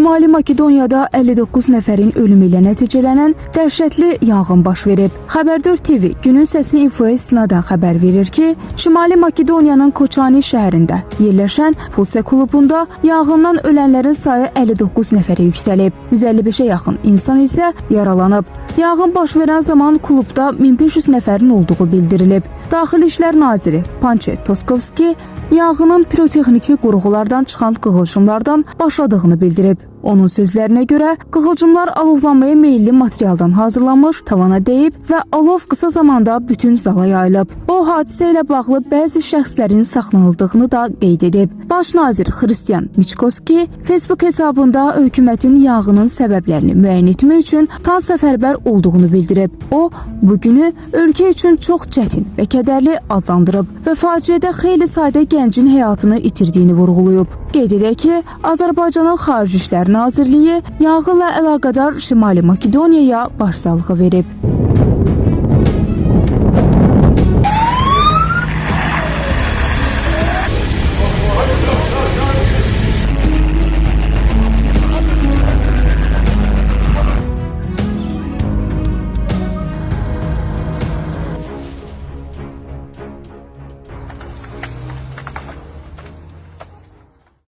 Şimali Makedoniyada 59 nəfərin ölümü ilə nəticələnən dəhşətli yanğın baş verib. Xəbər 4 TV günün səsi infoya istinadən xəbər verir ki, Şimali Makedoniyanın Koçani şəhərində yerləşən Pulse klubunda yanğından ölənlərin sayı 59 nəfərə yüksəlib. 155-ə yaxın insan isə yaralanıb. Yanğın baş verən zaman klubda 1500 nəfərin olduğu bildirilib. Daxili İşlər naziri Pançe Toskovski yanğının pirotexniki qurğulardan çıxan qığılcımlardan başladığını bildirib. Onun sözlərinə görə qığılcımlar alovlanmaya meyilli materialdan hazırlanmış, tavana dəyib və alov qısa zamanda bütün zala yayılıb. O, hadisə ilə bağlı bəzi şəxslərin saxlanıldığını da qeyd edib. Baş nazir Hristiyan Miçkoski Facebook hesabında hökumətin yanğının səbəblərini müəyyən etmək üçün tam səfərbər olduğunu bildirib. O, bu günü ölkə üçün çox çətin və kədərli adlandırıb və faciədə xeyli sayda gəncin həyatını itirdiyini vurğulayıb. Qeyd edək ki, Azərbaycanın Xarici İşlər Nazirliyi yanğınla əlaqədar Şimali Makedoniyaya başsağlığı verib.